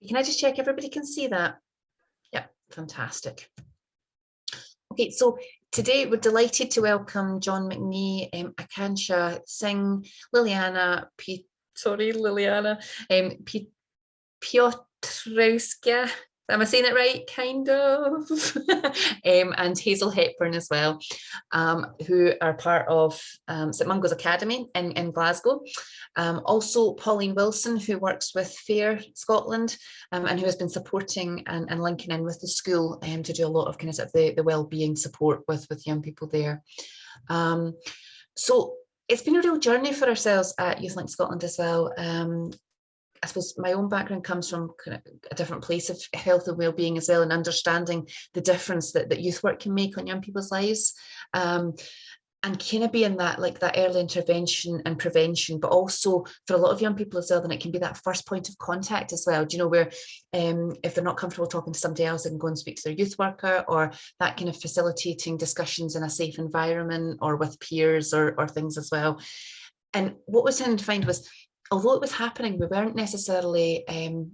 Can I just check everybody can see that? Yeah, fantastic. Okay, so today we're delighted to welcome John McNee, Akansha Singh, Liliana, Piotrowska. Am I saying it right? Kind of. And Hazel Hepburn as well, who are part of St Mungo's Academy in Glasgow. Also Pauline Wilson, who works with FAIR Scotland, and who has been supporting and linking in with the school to do a lot of kind of the wellbeing support with young people there. So it's been a real journey for ourselves at YouthLink Scotland as well. I suppose my own background comes from kind of a different place of health and well-being as well, and understanding the difference that youth work can make on young people's lives, and kind of being that early intervention and prevention, but also for a lot of young people as well, then it can be that first point of contact as well. Do you know, where if they're not comfortable talking to somebody else, they can go and speak to their youth worker, or that kind of facilitating discussions in a safe environment or with peers or things as well. And what was trying to find was, although it was happening, we weren't necessarily telling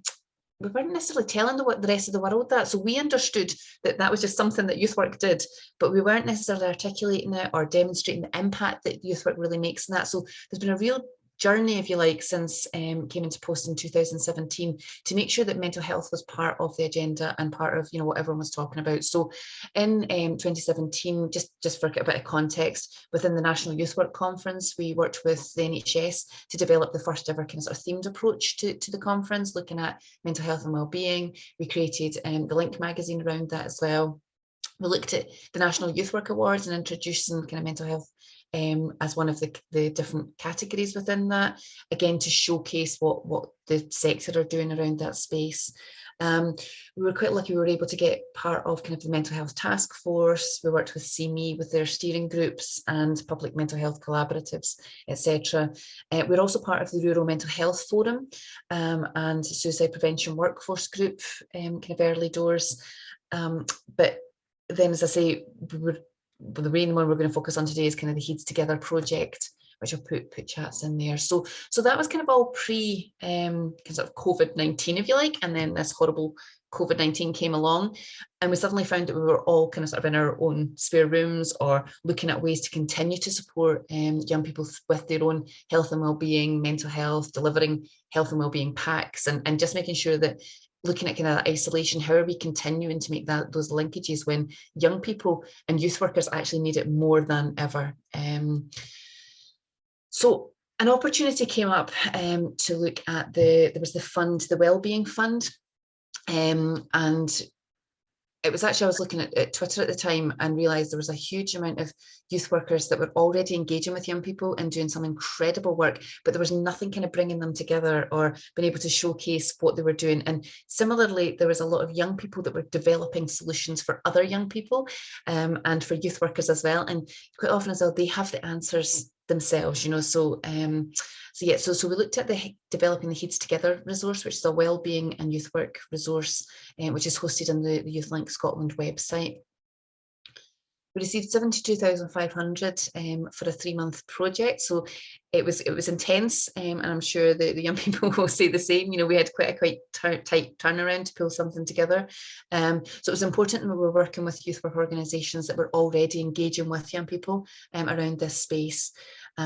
the rest of the world that. So we understood that was just something that youth work did, but we weren't necessarily articulating it or demonstrating the impact that youth work really makes in that. So there's been a real journey, if you like, since came into post in 2017 to make sure that mental health was part of the agenda and part of, you know, what everyone was talking about. So in 2017, just for a bit of context, within the National Youth Work Conference, we worked with the NHS to develop the first ever kind of themed approach to the conference, looking at mental health and wellbeing. We created the Link magazine around that as well. We looked at the National Youth Work Awards and introducing kind of mental health as one of the different categories within that, again, to showcase what the sector are doing around that space. We were quite lucky we were able to get part of kind of the mental health task force. We worked with CME with their steering groups and public mental health collaboratives, etc. We're also part of the Rural Mental Health Forum and Suicide Prevention Workforce Group, kind of early doors. But then, as I say, the main one we're going to focus on today is kind of the Heids Together project, which I'll put chats in there. So that was kind of all pre kind of COVID-19, if you like, and then this horrible COVID-19 came along, and we suddenly found that we were all kind of sort of in our own spare rooms or looking at ways to continue to support young people with their own health and wellbeing, mental health, delivering health and wellbeing packs, and just making sure that, looking at kind of that isolation, how are we continuing to make those linkages when young people and youth workers actually need it more than ever. So an opportunity came up to look at there was the fund, the Wellbeing Fund, and it was actually, I was looking at Twitter at the time and realised there was a huge amount of youth workers that were already engaging with young people and doing some incredible work, but there was nothing kind of bringing them together or being able to showcase what they were doing. And similarly, there was a lot of young people that were developing solutions for other young people and for youth workers as well. And quite often as well, they have the answers themselves, you know. So so we looked at developing the Heids Together resource, which is a wellbeing and youth work resource, which is hosted on the YouthLink Scotland website. We received 72,500 for a 3-month project, so it was intense, and I'm sure the young people will say the same. You know, we had quite tight turnaround to pull something together. So it was important that we were working with youth work organisations that were already engaging with young people around this space.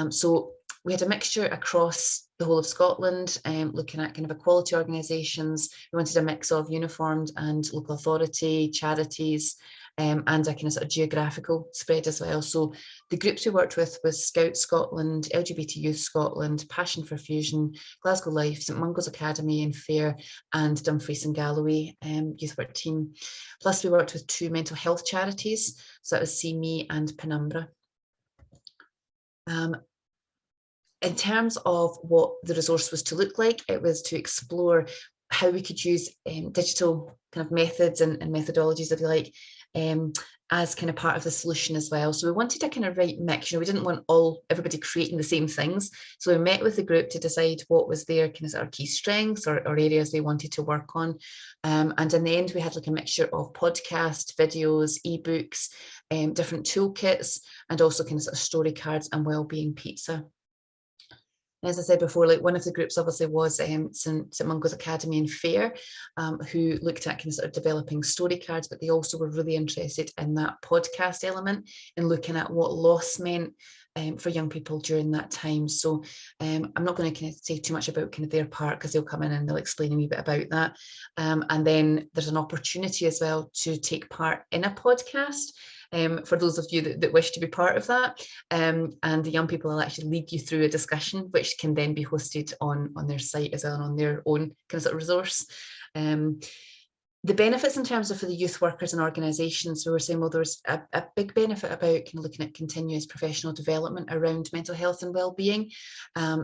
So we had a mixture across the whole of Scotland, looking at kind of equality organisations. We wanted a mix of uniformed and local authority, charities, and a kind of sort of geographical spread as well. So the groups we worked with was Scout Scotland, LGBT Youth Scotland, Passion for Fusion, Glasgow Life, St Mungo's Academy and FAIR, and Dumfries and Galloway youth work team. Plus we worked with 2 mental health charities, so that was See Me and Penumbra. In terms of what the resource was to look like, it was to explore how we could use digital kind of methods and methodologies, if you like, as kind of part of the solution as well. So we wanted a kind of right mix. You know, we didn't want everybody creating the same things. So we met with the group to decide what was their kind of sort of key strengths or areas they wanted to work on. And in the end, we had like a mixture of podcast, videos, ebooks, different toolkits, and also kind of sort of story cards and wellbeing pizza. As I said before, like one of the groups obviously was St Mungo's Academy and Fair, who looked at kind of sort of developing story cards, but they also were really interested in that podcast element and looking at what loss meant for young people during that time. So I'm not going to kind of say too much about kind of their part, because they'll come in and they'll explain a wee bit about that. And then there's an opportunity as well to take part in a podcast. For those of you that wish to be part of that, and the young people will actually lead you through a discussion, which can then be hosted on their site as well, and on their own kind of sort of resource. The benefits in terms of for the youth workers and organisations, we were saying, well, there's a big benefit about kind of looking at continuous professional development around mental health and well-being.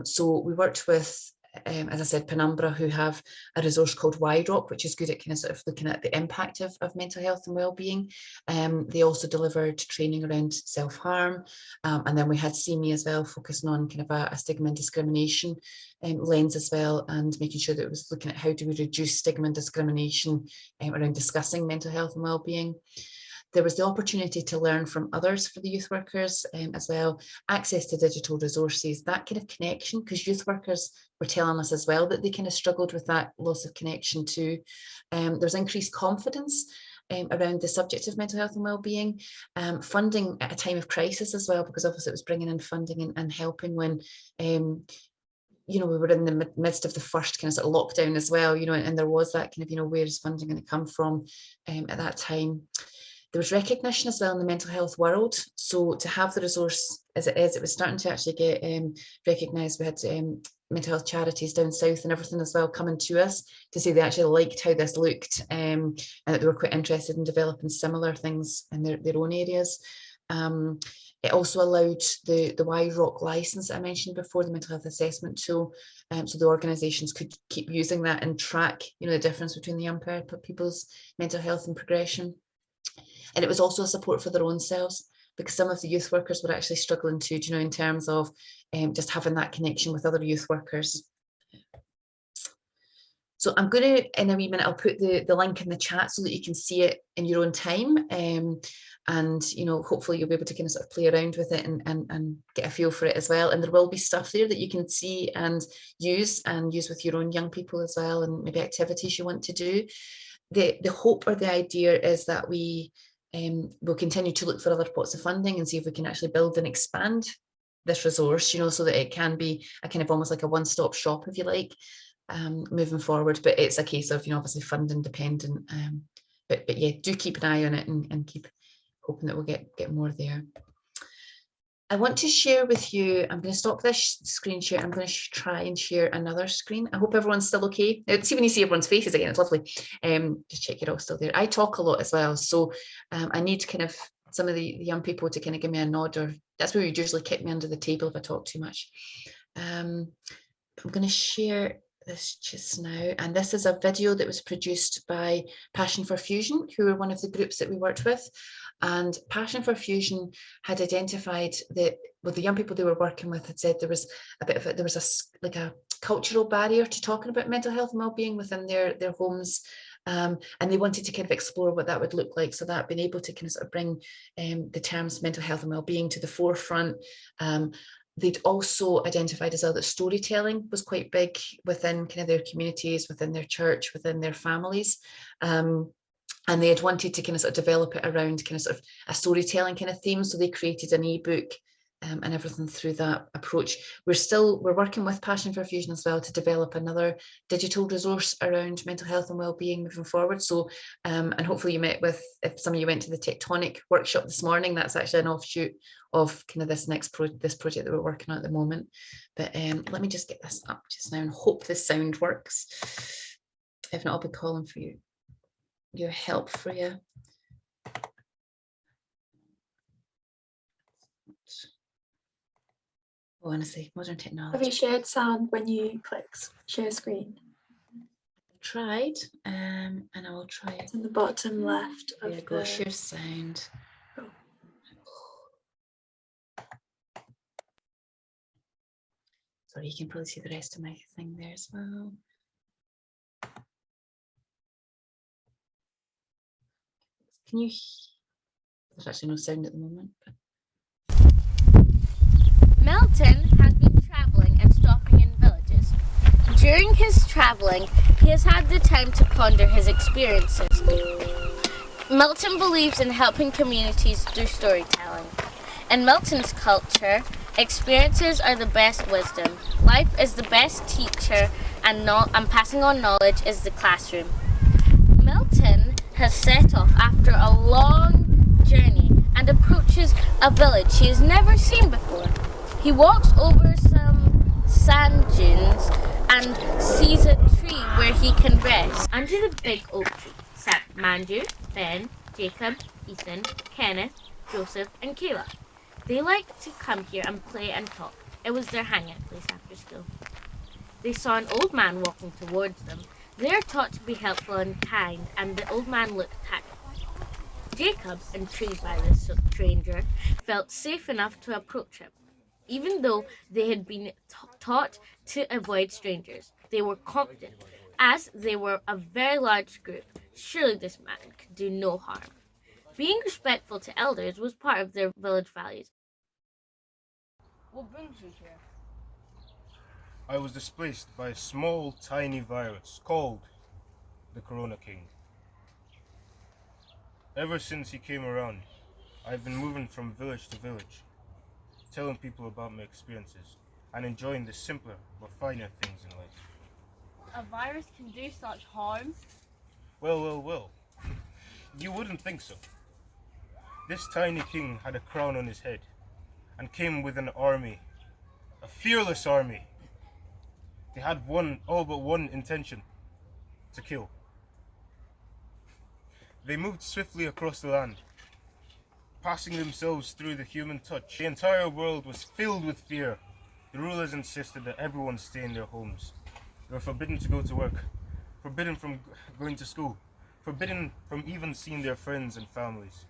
So we worked with, as I said, Penumbra, who have a resource called YROC, which is good at kind of sort of looking at the impact of mental health and well-being. They also delivered training around self-harm. And then we had CME as well, focusing on kind of a stigma and discrimination lens as well, and making sure that it was looking at how do we reduce stigma and discrimination around discussing mental health and well-being. There was the opportunity to learn from others for the youth workers as well, access to digital resources, that kind of connection, because youth workers were telling us as well that they kind of struggled with that loss of connection too. There's increased confidence around the subject of mental health and well-being, funding at a time of crisis as well, because obviously it was bringing in funding and helping when we were in the midst of the first kind of sort of lockdown as well, and there was that kind of, where is funding going to come from at that time. There was recognition as well in the mental health world. So to have the resource as it is, it was starting to actually get recognised. We had mental health charities down south and everything as well coming to us to say they actually liked how this looked, and that they were quite interested in developing similar things in their own areas. It also allowed the YROC license that I mentioned before, the mental health assessment tool, so the organisations could keep using that and track, the difference between the young people's mental health and progression. And it was also a support for their own selves, because some of the youth workers were actually struggling too, in terms of just having that connection with other youth workers. So I'm going to, in a wee minute, I'll put the link in the chat so that you can see it in your own time. And, hopefully you'll be able to kind of sort of play around with it and get a feel for it as well. And there will be stuff there that you can see and use with your own young people as well, and maybe activities you want to do. The hope or the idea is that we will continue to look for other pots of funding and see if we can actually build and expand this resource, so that it can be a kind of almost like a one-stop shop, if you like, moving forward. But it's a case of, obviously funding dependent. But yeah, do keep an eye on it and keep hoping that we'll get more there. I want to share with you, I'm going to stop this screen share. I'm going to try and share another screen. I hope everyone's still okay. See, when you see everyone's faces again, it's lovely. Just check you're all still there. I talk a lot as well, so I need kind of some of the young people to kind of give me a nod, or that's where you usually kick me under the table if I talk too much. I'm going to share this just now, and this is a video that was produced by Passion for Fusion, who are one of the groups that we worked with. And Passion for Fusion had identified that, well, the young people they were working with had said there was a cultural barrier to talking about mental health and well-being within their homes. And they wanted to kind of explore what that would look like, so that being able to kind of sort of bring the terms mental health and well-being to the forefront. They'd also identified as well that storytelling was quite big within kind of their communities, within their church, within their families. And they had wanted to kind of sort of develop it around kind of sort of a storytelling kind of theme. So they created an ebook and everything through that approach. We're working with Passion for Fusion as well to develop another digital resource around mental health and well-being moving forward. So, and hopefully if some of you went to the Tectonic workshop this morning, that's actually an offshoot of kind of this project that we're working on at the moment. But let me just get this up just now and hope this sound works. If not, I'll be calling for your help for you. Oh, honestly, modern technology. Have you shared sound when you click share screen? I tried, and I will try it. It's in the bottom left of There you go, share sound. Oh. Sorry, you can probably see the rest of my thing there as well. Can you? There's actually no sound at the moment. But... Melton has been travelling and stopping During his travelling, he has had the time to ponder his experiences. Milton believes in helping communities through storytelling. In Milton's culture, experiences are the best wisdom. Life is the best teacher, and passing on knowledge is the classroom. Milton has set off after a long journey and approaches a village he has never seen before. He walks over some sand dunes and sees a tree where he can rest. Under the big oak tree sat Manju, Ben, Jacob, Ethan, Kenneth, Joseph, and Kayla. They liked to come here and play and talk. It was their hangout place after school. They saw an old man walking towards them. They are taught to be helpful and kind, and the old man looked tactful. Jacob, intrigued by this stranger, felt safe enough to approach him. Even though they had been taught to avoid strangers, they were confident. As they were a very large group, surely this man could do no harm. Being respectful to elders was part of their village values. What brings you here? I was displaced by a small, tiny virus called the Corona King. Ever since he came around, I've been moving from village to village, telling people about my experiences and enjoying the simpler but finer things in life. A virus can do such harm? Well. You wouldn't think so. This tiny king had a crown on his head and came with an army, a fearless army. They had all but one intention: to kill. They moved swiftly across the land, passing themselves through the human touch. The entire world was filled with fear. The rulers insisted that everyone stay in their homes. They were forbidden to go to work, forbidden from going to school, forbidden from even seeing their friends and families.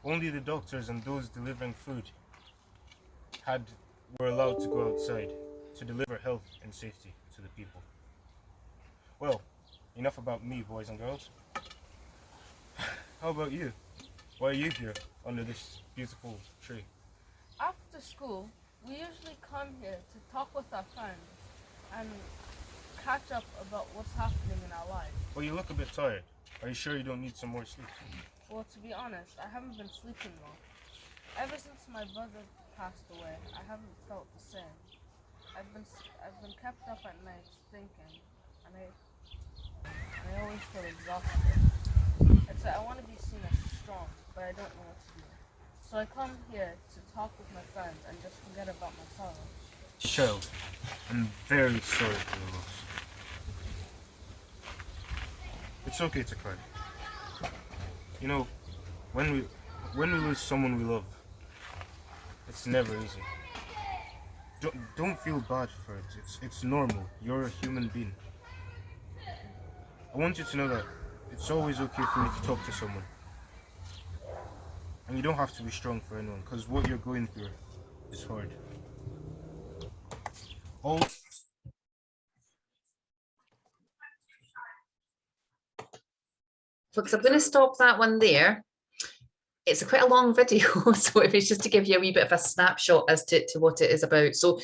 Only the doctors and those delivering food were allowed to go outside to deliver health and safety to the people. Well, enough about me, boys and girls. How about you? Why are you here under this beautiful tree? After school, we usually come here to talk with our friends and catch up about what's happening in our lives. Well, you look a bit tired. Are you sure you don't need some more sleep? Well, to be honest, I haven't been sleeping well. Ever since my brother passed away, I haven't felt the same. I've been kept up at night thinking, and I always feel exhausted. It's like I want to be seen as strong, but I don't know what to do. So I come here to talk with my friends and just forget about my sorrows. Cheryl, I'm very sorry for your loss. It's okay to cry. You know, when we lose someone we love, it's never easy. Don't feel bad for it. It's normal. You're a human being. I want you to know that it's always okay for me to talk to someone. And you don't have to be strong for anyone, because what you're going through is hard. Folks, I'm going to stop that one there. It's quite a long video, so if it's just to give you a wee bit of a snapshot as to what it is about. So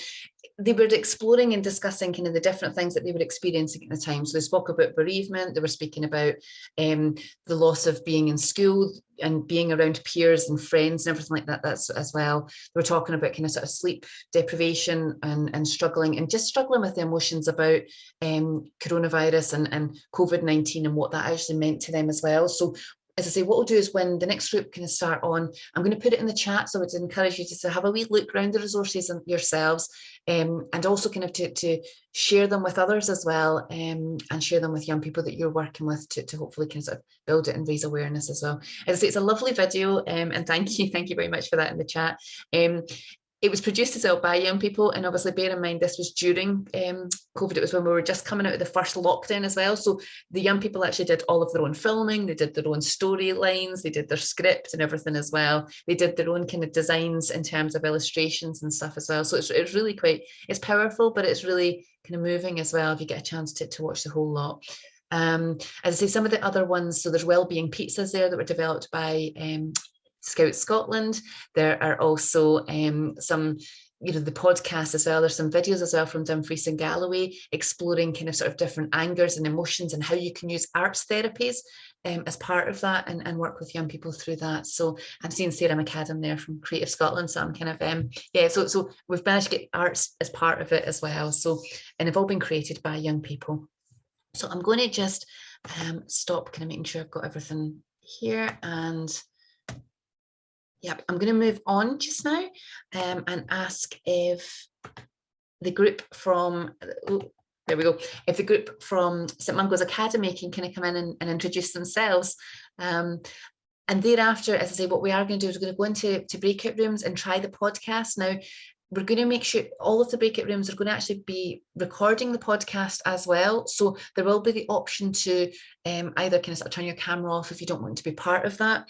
they were exploring and discussing kind of the different things that they were experiencing at the time. So they spoke about bereavement, they were speaking about the loss of being in school and being around peers and friends and everything like that. That's as well. They were talking about kind of sort of sleep deprivation and struggling with the emotions about coronavirus and COVID-19 and what that actually meant to them as well. So as I say, what we'll do is when the next group kind of start on, I'm going to put it in the chat, so I would encourage you to have a wee look around the resources yourselves, and also kind of to share them with others as well, and share them with young people that you're working with to hopefully kind of sort of build it and raise awareness as well. As I say, it's a lovely video, and thank you very much for that in the chat. It was produced as well by young people, and obviously bear in mind this was during COVID. It was when we were just coming out of the first lockdown as well. So the young people actually did all of their own filming, they did their own storylines, they did their script and everything as well. They did their own kind of designs in terms of illustrations and stuff as well. So it's really quite, it's powerful, but it's really kind of moving as well if you get a chance to watch the whole lot. As I say, some of the other ones, so there's wellbeing pizzas there that were developed by Scouts Scotland. There are also some the podcast as well. There's some videos as well from Dumfries and Galloway exploring kind of sort of different angers and emotions and how you can use arts therapies as part of that and work with young people through that. So I'm seeing Sarah McAdam there from Creative Scotland. So I'm kind of, so we've managed to get arts as part of it as well. So, and they've all been created by young people. So I'm going to just stop kind of making sure I've got everything here, and yep, I'm going to move on just now and ask if the group from, there we go, if the group from St Mungo's Academy can kind of come in and introduce themselves. And thereafter, as I say, what we are going to do is we're going to go into breakout rooms and try the podcast. Now, we're going to make sure all of the breakout rooms are going to actually be recording the podcast as well. So there will be the option to either kind of sort of turn your camera off if you don't want to be part of that,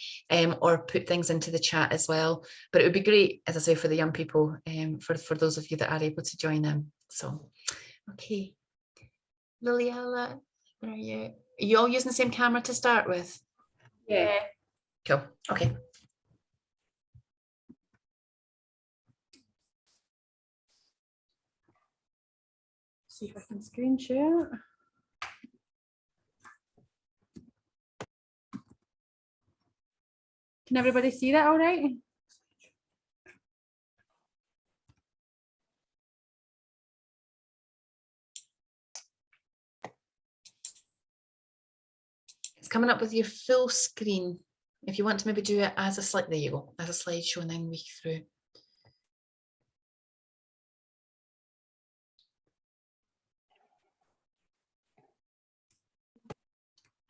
or put things into the chat as well. But it would be great, as I say, for the young people, for those of you that are able to join them. So, okay. Liliana, where are you? Are you all using the same camera to start with? Yeah. Cool. Okay. See if I can screen share. Can everybody see that all right? It's coming up with your full screen. If you want to maybe do it as a slide, there you go, as a slideshow and then week through.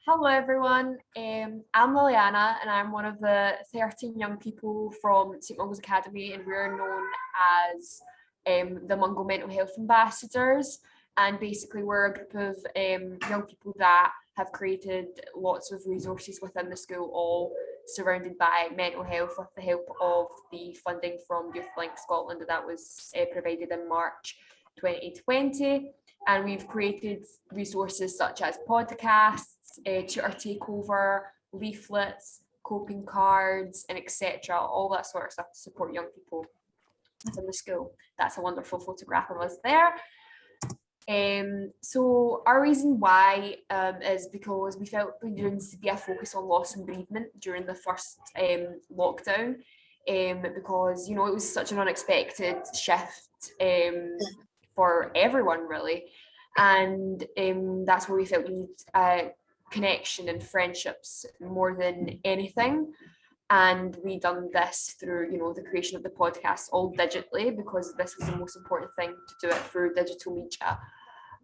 Hello everyone, I'm Liliana and I'm one of the 13 young people from St Mungo's Academy, and we're known as the Mongol Mental Health Ambassadors. And basically we're a group of young people that have created lots of resources within the school, all surrounded by mental health with the help of the funding from YouthLink Scotland that was provided in March 2020. And we've created resources such as podcasts, tutor takeover, leaflets, coping cards, and etc. All that sort of stuff to support young people within the school. That's a wonderful photograph of us there. So our reason why is because we felt there needs to be a focus on loss and bereavement during the first lockdown, because it was such an unexpected shift for everyone really, and that's where we felt we need connection and friendships more than anything. And we done this through the creation of the podcast all digitally, because this was the most important thing, to do it through digital media.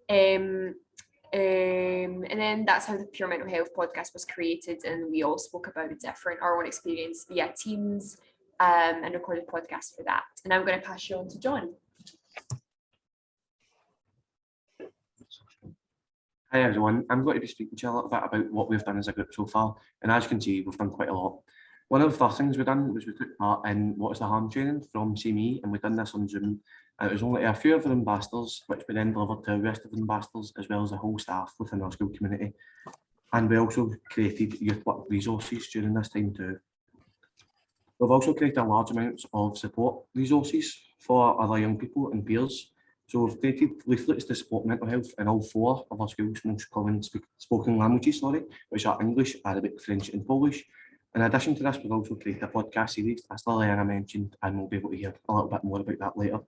And then that's how the Pure Mental Health podcast was created, and we all spoke about our own experience via Teams and recorded podcasts for that. And I'm going to pass you on to John. Hi everyone, I'm going to be speaking to you a little bit about what we've done as a group so far, and as you can see, we've done quite a lot. One of the first things we've done was we took part in What is the Harm training from CME, and we've done this on Zoom. And it was only a few of our ambassadors, which we then delivered to the rest of the ambassadors, as well as the whole staff within our school community. And we also created youth work resources during this time too. We've also created a large amounts of support resources for other young people and peers. So we've created leaflets to support mental health in all 4 of our schools' most common spoken languages, which are English, Arabic, French and Polish. In addition to this, we've also created a podcast series, as Liliana mentioned, and we'll be able to hear a little bit more about that later.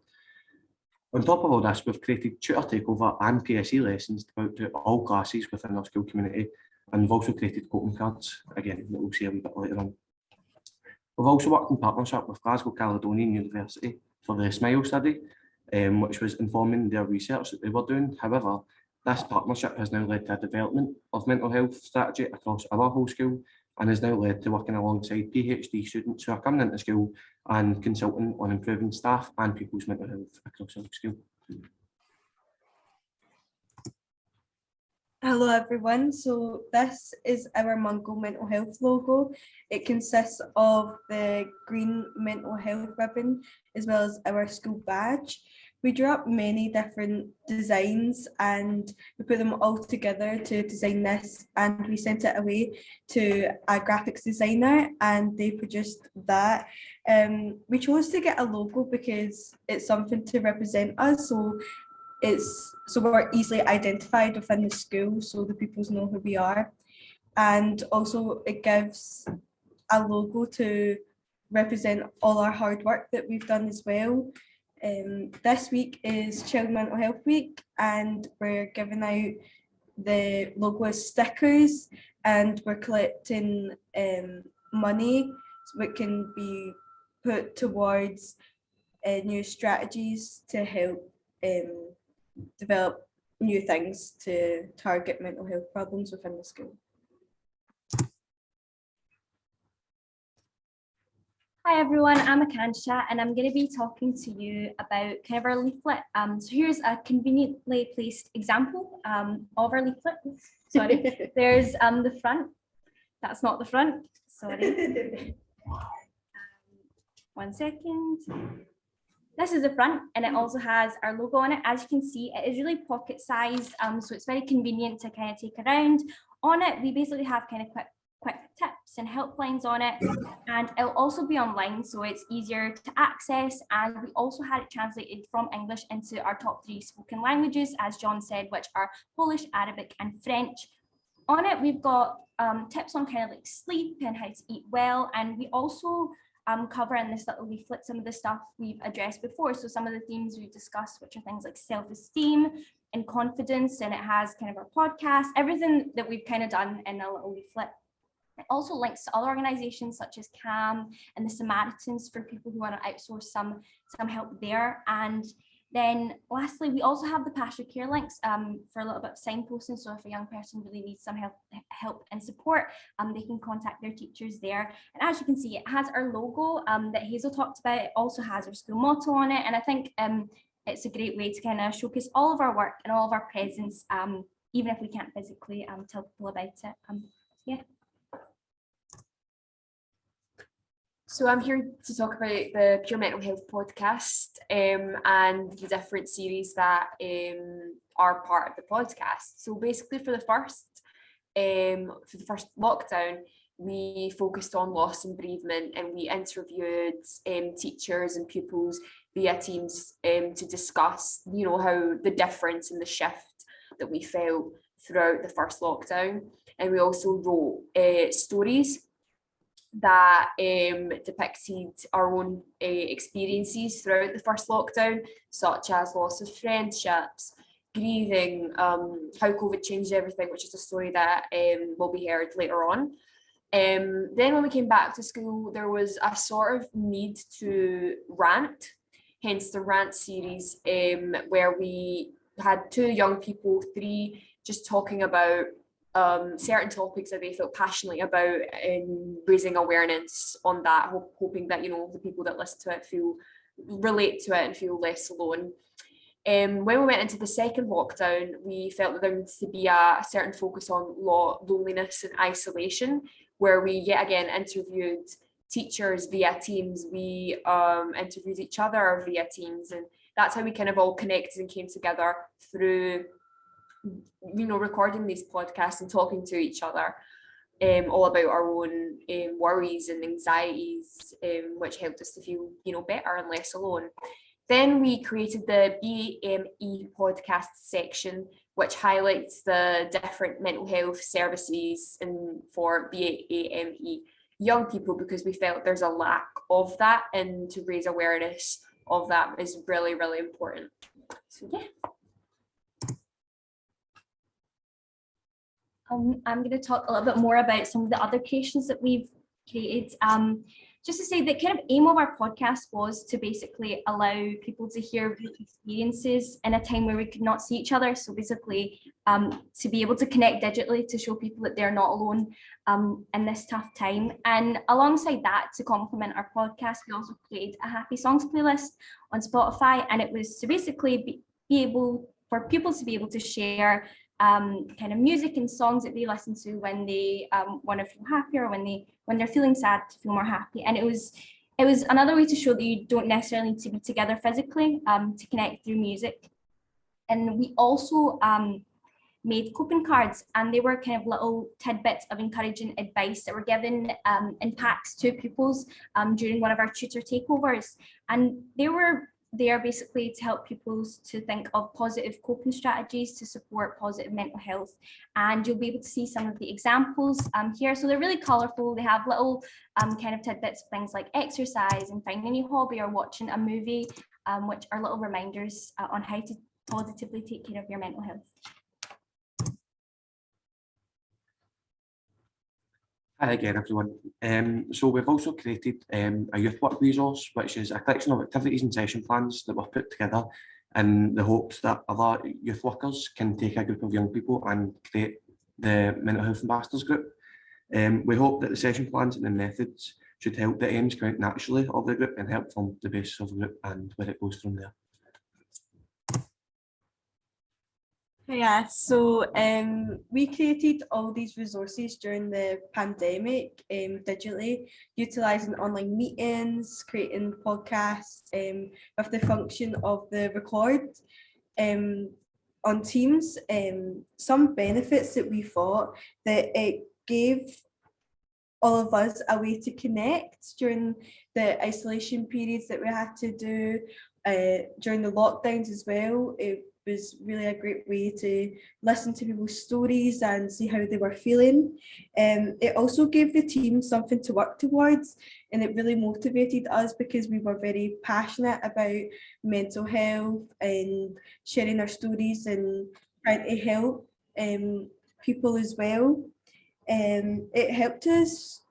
On top of all this, we've created tutor takeover and PSE lessons to go to all classes within our school community, and we've also created coping cards, again, that we'll see a wee bit later on. We've also worked in partnership with Glasgow Caledonian University for the SMILE study, which was informing their research that they were doing. However, this partnership has now led to a development of mental health strategy across our whole school, and has now led to working alongside PhD students who are coming into school and consulting on improving staff and pupils' mental health across our school. Hello everyone, so this is our Mongol mental health logo. It consists of the green mental health ribbon as well as our school badge. We drew up many different designs and we put them all together to design this, and we sent it away to a graphics designer and they produced that. We chose to get a logo because it's something to represent us, so we're easily identified within the school, so the pupils know who we are. And also it gives a logo to represent all our hard work that we've done as well. This week is Child Mental Health Week and we're giving out the logo as stickers, and we're collecting money so it can be put towards new strategies to help develop new things to target mental health problems within the school. Hi everyone, I'm Akansha and I'm going to be talking to you about kind of our leaflet. So here's a conveniently placed example of our leaflet. Sorry, there's the front. That's not the front, sorry. One second. This is the front and it also has our logo on it. As you can see, it is really pocket sized, so it's very convenient to kind of take around. On it, we basically have kind of quick tips and helplines on it, and it'll also be online, so it's easier to access. And we also had it translated from English into our top 3 spoken languages, as John said, which are Polish, Arabic and French. On it, we've got tips on kind of like sleep and how to eat well, and we also cover in this little leaflet some of the stuff we've addressed before. So some of the themes we've discussed, which are things like self-esteem and confidence, and it has kind of our podcast, everything that we've kind of done in a little leaflet. It also links to other organisations such as CAM and the Samaritans for people who want to outsource some help there. And then lastly, we also have the pastoral care links for a little bit of signposting. So if a young person really needs some help and support, they can contact their teachers there. And as you can see, it has our logo that Hazel talked about. It also has our school motto on it. And I think it's a great way to kind of showcase all of our work and all of our presence, even if we can't physically tell people about it. Yeah. So I'm here to talk about the Pure Mental Health podcast and the different series that are part of the podcast. So basically for the first lockdown, we focused on loss and bereavement, and we interviewed teachers and pupils via Teams to discuss, how the difference and the shift that we felt throughout the first lockdown. And we also wrote stories that depicted our own experiences throughout the first lockdown, such as loss of friendships, grieving, how COVID changed everything, which is a story that will be heard later on. Then when we came back to school, there was a sort of need to rant, hence the rant series, where we had 2 young people, 3, just talking about certain topics that they felt passionately about and raising awareness on that, hoping that, the people that listen to it relate to it and feel less alone. When we went into the second lockdown, we felt that there needs to be a certain focus on loneliness and isolation, where we yet again interviewed teachers via Teams. We interviewed each other via Teams, and that's how we kind of all connected and came together through recording these podcasts and talking to each other all about our own worries and anxieties, which helped us to feel better and less alone. Then we created the BME podcast section, which highlights the different mental health services and for BAME young people, because we felt there's a lack of that, and to raise awareness of that is really, really important. So yeah. I'm going to talk a little bit more about some of the other creations that we've created. Just to say that kind of aim of our podcast was to basically allow people to hear experiences in a time where we could not see each other. So basically to be able to connect digitally to show people that they're not alone in this tough time. And alongside that, to complement our podcast, we also created a happy songs playlist on Spotify. And it was to basically be able for pupils to be able to share kind of music and songs that they listen to when they want to feel happier, when they're feeling sad to feel more happy. And it was It was another way to show that you don't necessarily need to be together physically to connect through music. And we also made coping cards, and they were kind of little tidbits of encouraging advice that were given in packs to pupils during one of our tutor takeovers. And they were there basically to help pupils to think of positive coping strategies to support positive mental health. And you'll be able to see some of the examples here. So they're really colourful. They have little kind of tidbits of things like exercise and finding a new hobby or watching a movie, which are little reminders on how to positively take care of your mental health. Hi again, everyone. So we've also created a youth work resource, which is a collection of activities and session plans that we've put together in the hopes that other youth workers can take a group of young people and create the Mental Health Ambassadors group. We hope that the session plans and the methods should help the aims come out naturally of the group and help form the basis of the group and where it goes from there. Yeah, so we created all these resources during the pandemic digitally, utilising online meetings, creating podcasts with the function of the record on Teams. Some benefits that we thought that it gave all of us a way to connect during the isolation periods that we had to do during the lockdowns as well. It was really a great way to listen to people's stories and see how they were feeling. It also gave the team something to work towards, and it really motivated us because we were very passionate about mental health and sharing our stories and trying to help people as well. It helped us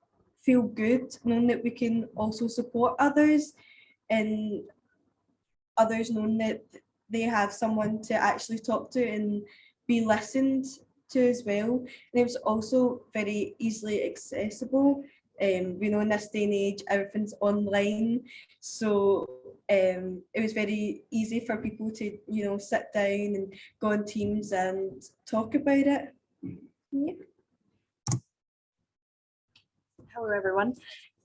feel good knowing that we can also support others, and others knowing that they have someone to actually talk to and be listened to as well. And it was also very easily accessible. We know in this day and age everything's online, so it was very easy for people to, you know, sit down and go on Teams and talk about it. Yeah. Hello everyone.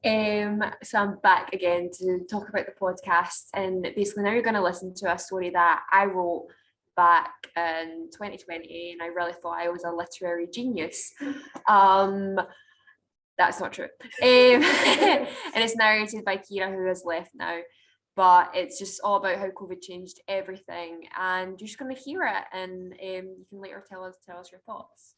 So I'm back again to talk about the podcast, and basically now you're going to listen to a story that I wrote back in 2020, and I really thought I was a literary genius. That's not true. And it's narrated by Kira, who has left now, but it's just all about how COVID changed everything, and you're just going to hear it, and you can later tell us your thoughts.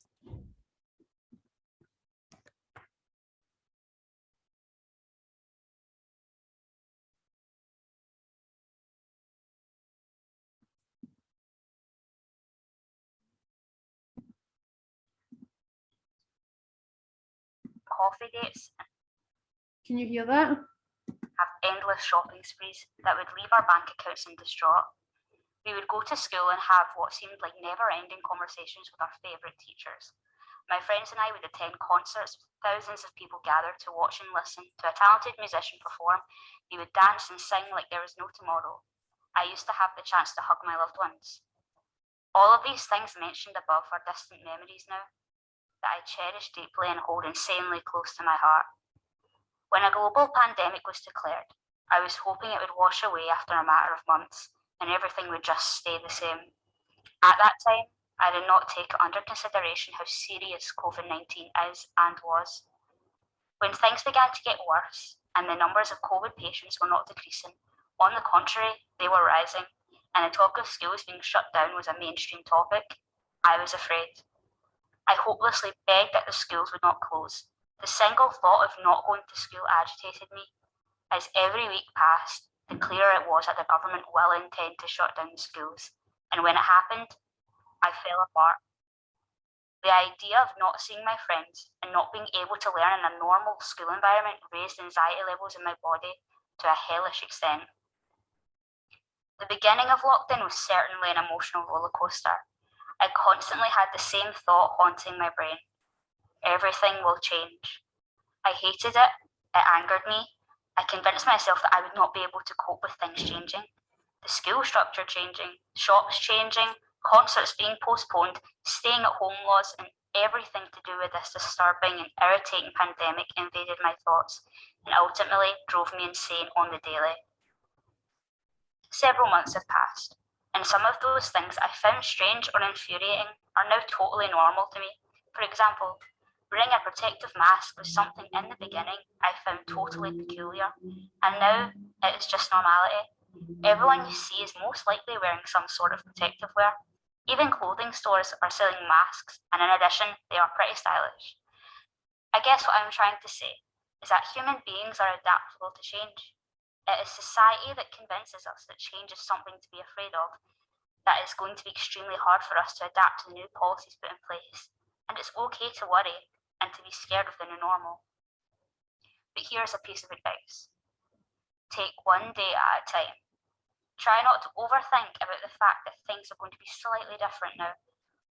Coffee dates. Can you hear that? Have endless shopping sprees that would leave our bank accounts in distraught. We would go to school and have what seemed like never-ending conversations with our favourite teachers. My friends and I would attend concerts with thousands of people gathered to watch and listen to a talented musician perform. We would dance and sing like there was no tomorrow. I used to have the chance to hug my loved ones. All of these things mentioned above are distant memories now, that I cherish deeply and hold insanely close to my heart. When a global pandemic was declared, I was hoping it would wash away after a matter of months and everything would just stay the same. At that time, I did not take under consideration how serious COVID-19 is and was. When things began to get worse and the numbers of COVID patients were not decreasing, on the contrary, they were rising, and the talk of schools being shut down was a mainstream topic, I was afraid. I hopelessly begged that the schools would not close. The single thought of not going to school agitated me. As every week passed, the clearer it was that the government will intend to shut down the schools. And when it happened, I fell apart. The idea of not seeing my friends and not being able to learn in a normal school environment raised anxiety levels in my body to a hellish extent. The beginning of lockdown was certainly an emotional rollercoaster. I constantly had the same thought haunting my brain. Everything will change. I hated it. It angered me. I convinced myself that I would not be able to cope with things changing. The school structure changing, shops changing, concerts being postponed, staying at home laws, and everything to do with this disturbing and irritating pandemic invaded my thoughts. and ultimately drove me insane on the daily. Several months have passed, and some of those things I found strange or infuriating are now totally normal to me. For example, wearing a protective mask was something in the beginning I found totally peculiar, and now it is just normality. Everyone you see is most likely wearing some sort of protective wear. Even clothing stores are selling masks, and in addition, they are pretty stylish. I guess what I'm trying to say is that human beings are adaptable to change. It is society that convinces us that change is something to be afraid of, that it's going to be extremely hard for us to adapt to the new policies put in place, and it's okay to worry and to be scared of the new normal. But here's a piece of advice. Take one day at a time. Try not to overthink about the fact that things are going to be slightly different now.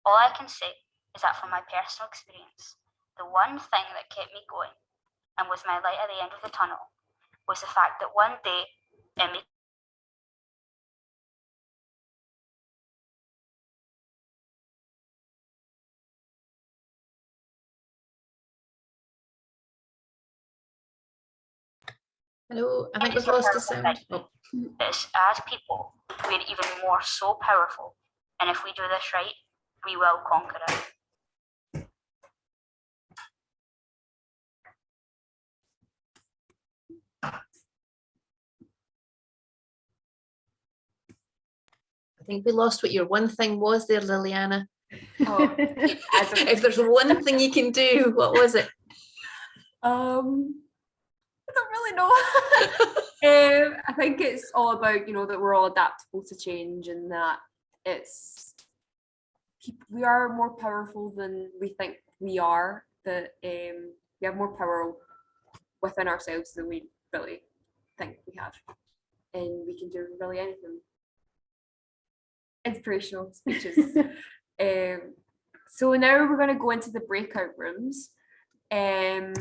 All I can say is that from my personal experience, the one thing that kept me going and was my light at the end of the tunnel was the fact that one day it made Hello, I think we've lost the sound. Oh. as people, we're even more so powerful, and if we do this right, we will conquer it. I think we lost what your one thing was there, Liliana. Oh, If there's one thing you can do, what was it? I don't really know. I think it's all about, that we're all adaptable to change, and that we are more powerful than we think we are, that we have more power within ourselves than we really think we have, and we can do really anything. Inspirational speeches. So now we're going to go into the breakout rooms, and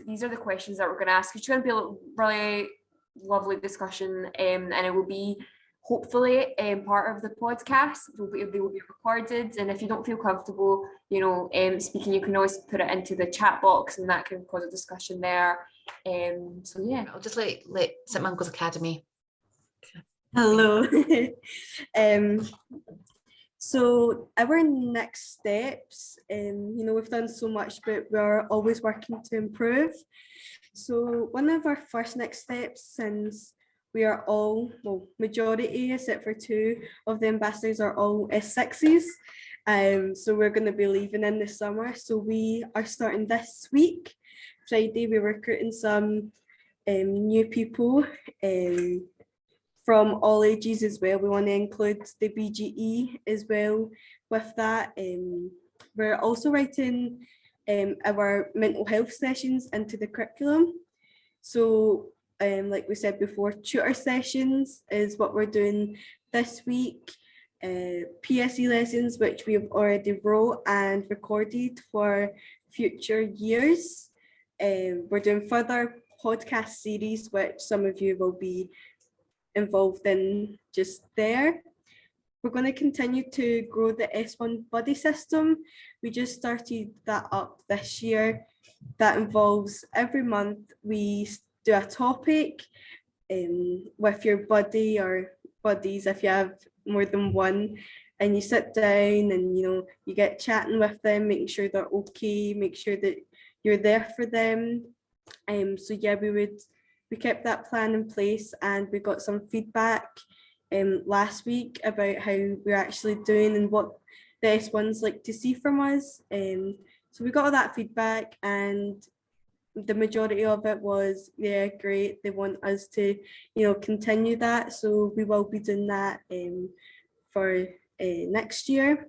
these are the questions that we're going to ask. It's going to be a really lovely discussion, and it will be hopefully part of the podcast. They will be recorded, and if you don't feel comfortable, speaking, you can always put it into the chat box, and that can cause a discussion there. So yeah, I'll just let St Mungo's Academy. Hello. So our next steps, we've done so much, but we're always working to improve. So one of our first next steps, since we are all, majority except for 2 of the ambassadors are all S6s, so we're going to be leaving in the summer. So we are starting this week, Friday. We're recruiting some new people from all ages as well. We want to include the BGE as well with that. We're also writing our mental health sessions into the curriculum. So like we said before, tutor sessions is what we're doing this week. PSE lessons, which we have already wrote and recorded for future years. We're doing further podcast series, which some of you will be involved in just there. We're going to continue to grow the S1 buddy system. We just started that up this year. That involves every month we do a topic with your buddy or buddies if you have more than one, and you sit down and you get chatting with them, making sure they're okay, make sure that you're there for them. So yeah, we kept that plan in place, and we got some feedback last week about how we're actually doing and what the S1s like to see from us. So we got all that feedback, and the majority of it was, yeah, great. They want us to, continue that. So we will be doing that for next year.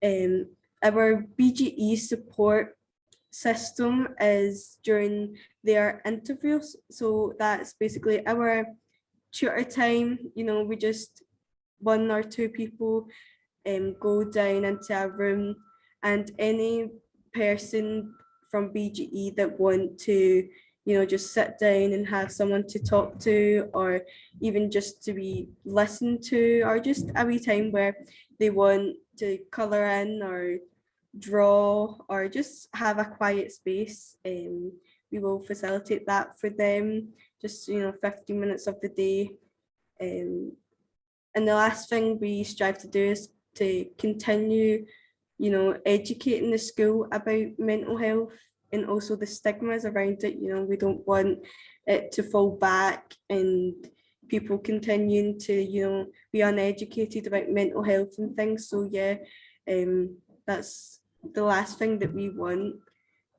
Our BGE support system is during their interviews. So that's basically our tutor time. We just 1 or 2 people go down into a room, and any person from BGE that want to just sit down and have someone to talk to, or even just to be listened to, or just a wee time where they want to colour in or draw or just have a quiet space, we will facilitate that for them, just 15 minutes of the day. And the last thing we strive to do is to continue educating the school about mental health and also the stigmas around it. We don't want it to fall back and people continuing to be uneducated about mental health and things. So yeah, that's the last thing that we want.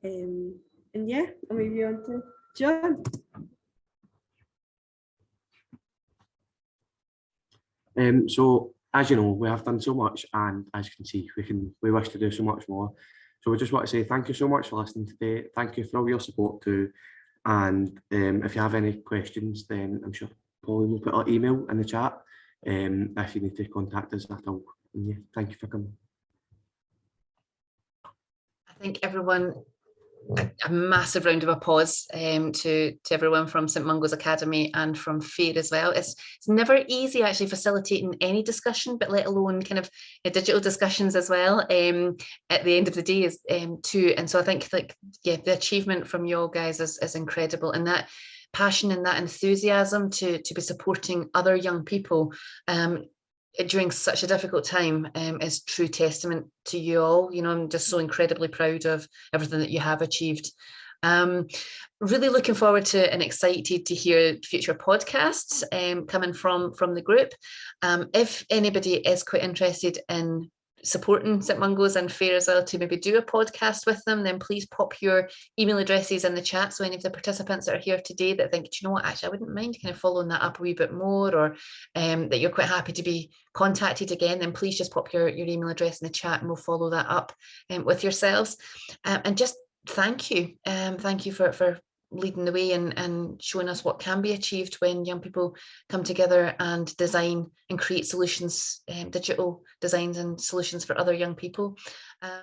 And yeah, I'll move you on to John. So as you know, we have done so much, and as you can see, we wish to do so much more. So we just want to say thank you so much for listening today. Thank you for all your support too. And if you have any questions, then I'm sure Polly will put our email in the chat if you need to contact us at all. And yeah, thank you for coming. I think everyone, a massive round of applause to everyone from St Mungo's Academy and from FAIR as well. It's never easy actually facilitating any discussion, but let alone kind of digital discussions as well at the end of the day is too. And so I think the achievement from you all guys is incredible, and that passion and that enthusiasm to be supporting other young people during such a difficult time is true testament to you all. I'm just so incredibly proud of everything that you have achieved. Really looking forward to and excited to hear future podcasts coming from the group. If anybody is quite interested in supporting St Mungo's and FAIR as well to maybe do a podcast with them, then please pop your email addresses in the chat. So any of the participants that are here today that think, do you know what, actually I wouldn't mind kind of following that up a wee bit more, or that you're quite happy to be contacted again, then please just pop your email address in the chat and we'll follow that up with yourselves. And just thank you for leading the way and showing us what can be achieved when young people come together and design and create solutions, digital designs and solutions for other young people.